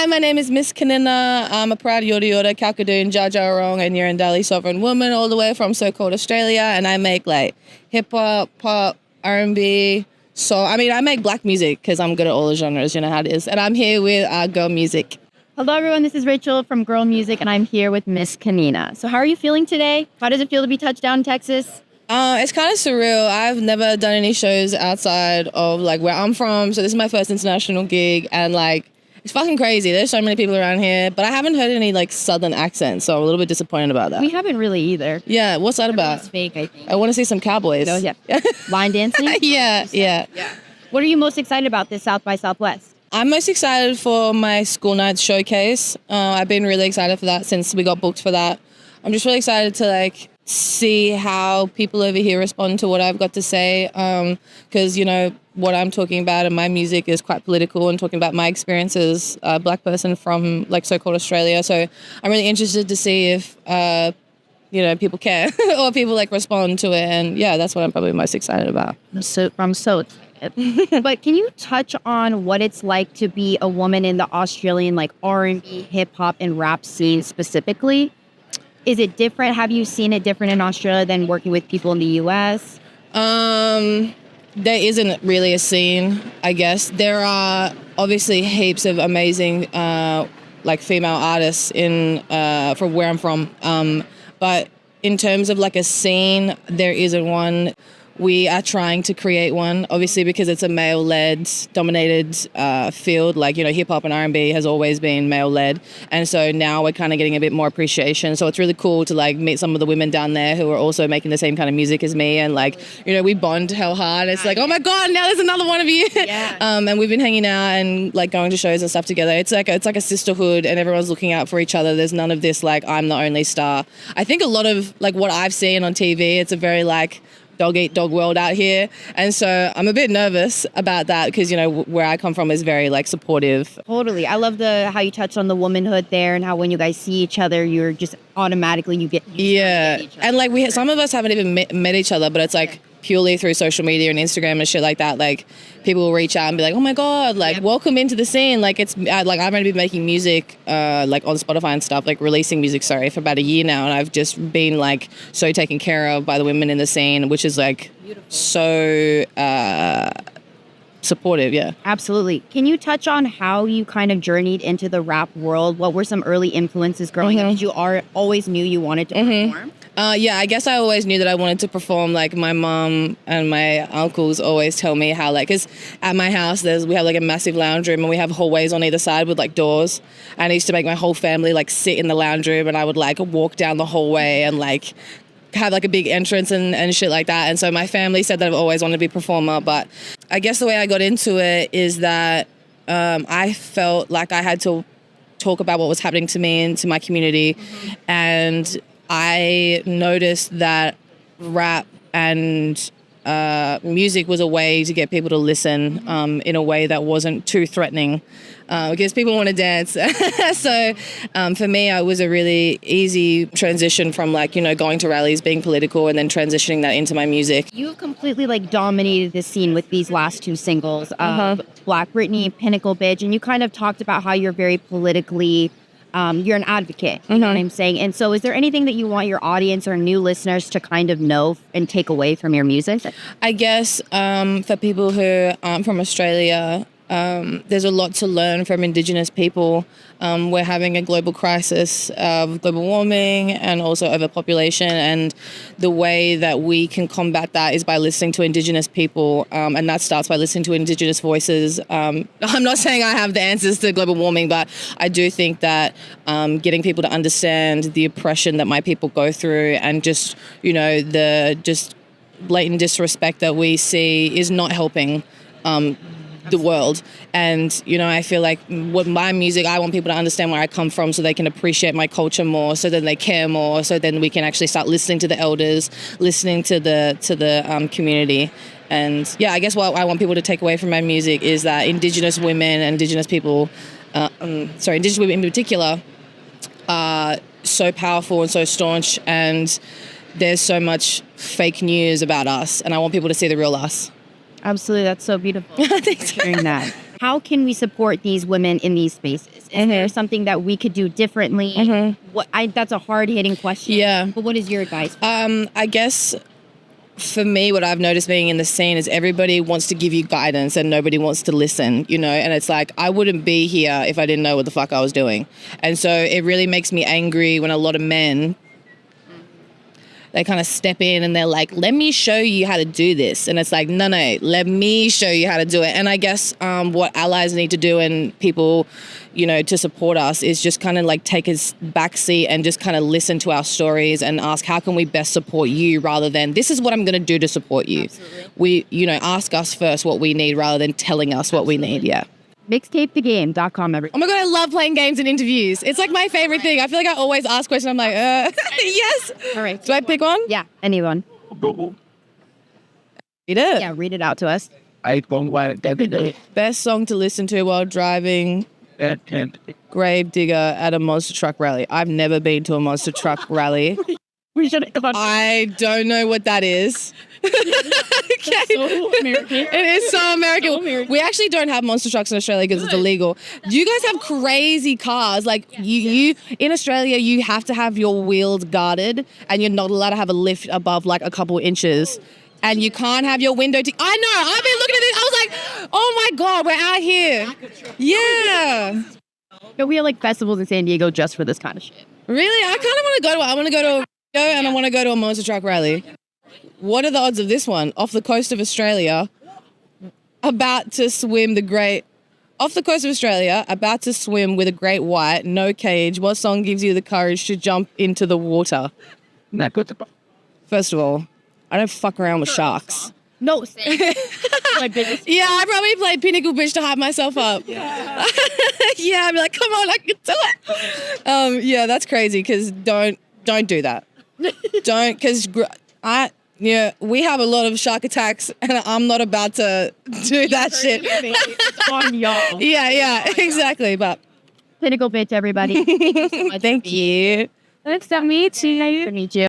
my name is Miss Kaninna. I'm a proud Yorta, Kalkadoon Djadja Wurrung and Yirendali sovereign woman all the way from so-called Australia, and I make like hip-hop, pop, R&B, so I make black music because I'm good at all the genres, you know how it is, and I'm here with Girl Music. Hello everyone, this is Rachel from Girl Music and I'm here with Miss Kaninna. So how are you feeling today? How does it feel to be touched down in Texas? It's kind of surreal. I've never done any shows outside of like where I'm from, so this is my first international gig, and like it's fucking crazy. There's so many people around here, but I haven't heard any like southern accents, so I'm a little bit disappointed about that. We haven't really either. Yeah, what's that about? It's fake, I think. I want to see some cowboys. Oh, yeah. Line dancing? Yeah. What are you most excited about this South by Southwest? I'm most excited for my school night showcase. I've been really excited for that since we got booked for that. I'm just really excited to like see how people over here respond to what I've got to say, because you know what I'm talking about in my music is quite political and talking about my experiences, a black person from like so-called Australia. So I'm really interested to see if people care or people like respond to it, and yeah, that's what I'm probably most excited about. I'm so excited. But can you touch on what it's like to be a woman in the Australian like R&B, hip hop, and rap scene specifically? Is it different? Have you seen it different in Australia than working with people in the U.S.? There isn't really a scene, I guess. There are obviously heaps of amazing like female artists in from where I'm from. But in terms of like a scene, there isn't one. We are trying to create one, obviously, because it's a male-led, dominated field. Like, you know, hip-hop and R&B has always been male-led. And so now we're kind of getting a bit more appreciation. So it's really cool to, like, meet some of the women down there who are also making the same kind of music as me. And, like, you know, we bond hell hard. It's like, oh, my God, now there's another one of you. Yeah. And we've been hanging out and, like, going to shows and stuff together. It's like a sisterhood, and everyone's looking out for each other. There's none of this, like, I'm the only star. I think a lot of, like, what I've seen on TV, it's a very, like, dog-eat-dog world out here, and so I'm a bit nervous about that because, you know, where I come from is very like supportive. Totally. I love how you touched on the womanhood there and how when you guys see each other, you're just automatically you get each other. And like some of us haven't even met each other, but it's like purely through social media and Instagram and shit like that. Like people will reach out and be like, oh my God, like welcome into the scene. Like it's like I've only been making music like on Spotify and stuff, like releasing music, for about a year now, and I've just been like so taken care of by the women in the scene, which is like beautiful. So supportive. Yeah, absolutely. Can you touch on how you kind of journeyed into the rap world? What were some early influences growing up? Did you always knew you wanted to perform? Yeah, I guess I always knew that I wanted to perform. Like my mom and my uncles always tell me how, like, because at my house we have like a massive lounge room and we have hallways on either side with like doors. And I used to make my whole family like sit in the lounge room, and I would like walk down the hallway and like have like a big entrance and shit like that. And so my family said that I've always wanted to be a performer. But I guess the way I got into it is that I felt like I had to talk about what was happening to me and to my community. And I noticed that rap and music was a way to get people to listen in a way that wasn't too threatening, because people want to dance. So for me, it was a really easy transition from like, you know, going to rallies, being political, and then transitioning that into my music. You've completely like dominated the scene with these last two singles, Black Britney, Pinnacle Bitch, and you kind of talked about how you're very politically you're an advocate, you know what I'm saying? And so is there anything that you want your audience or new listeners to kind of know and take away from your music? I guess for people who aren't from Australia, there's a lot to learn from Indigenous people. We're having a global crisis of global warming and also overpopulation, and the way that we can combat that is by listening to Indigenous people, and that starts by listening to Indigenous voices. I'm not saying I have the answers to global warming, but I do think that getting people to understand the oppression that my people go through, and just, you know, the just blatant disrespect that we see is not helping the world. And, you know, I feel like with my music, I want people to understand where I come from so they can appreciate my culture more, so then they care more, so then we can actually start listening to the elders, listening to the community. And yeah, I guess what I want people to take away from my music is that Indigenous women and Indigenous people, Indigenous women in particular, are so powerful and so staunch, and there's so much fake news about us, and I want people to see the real us. Absolutely, that's so beautiful. Thanks for sharing that. How can we support these women in these spaces? Is there something that we could do differently? That's a hard-hitting question. Yeah. But what is your advice? I guess for me, what I've noticed being in the scene is everybody wants to give you guidance and nobody wants to listen, you know, and it's like, I wouldn't be here if I didn't know what the fuck I was doing. And so it really makes me angry when a lot of men, they kind of step in and they're like, let me show you how to do this. And it's like, no, let me show you how to do it. And I guess what allies need to do and people, you know, to support us is just kind of like take a backseat and just kind of listen to our stories and ask, how can we best support you rather than this is what I'm going to do to support you. Absolutely. We, you know, ask us first what we need rather than telling us what we need. Yeah. Mixtapethegame.com, everyone. Oh my God, I love playing games and interviews. It's like my favorite thing. I feel like I always ask questions. I'm like, yes. All right. Do I pick one? Yeah, anyone. Read it. Yeah, read it out to us. Best song to listen to while driving. Grave Digger at a monster truck rally. I've never been to a monster truck rally. We should have gone. I don't know what that is. Okay. So American. It is so American. So American. We actually don't have monster trucks in Australia because it's illegal. You guys have crazy cars. Like you in Australia, you have to have your wheels guarded and you're not allowed to have a lift above like a couple inches. And you can't have your window. I know. I've been looking at this. I was like, oh my God, we're out here. Yeah. But we have like festivals in San Diego just for this kind of shit. Really? I kind of want to go to. I want to go to a and I want to go to a monster truck rally. What are the odds of this one? Off the coast of Australia, about to swim off the coast of Australia, about to swim with a great white, no cage. What song gives you the courage to jump into the water? First of all, I don't fuck around with sharks. No, my biggest. Yeah, I probably played Pinnacle Bridge to hype myself up. Yeah, yeah, I'd be like, come on, I can do it. Yeah, that's crazy. Because don't do that. Don't, because we have a lot of shark attacks, and I'm not about to do that shit. It's on y'all. Yeah, exactly. But Pinnacle Bitch, everybody. Thank you so much. Thank you. Nice to meet you.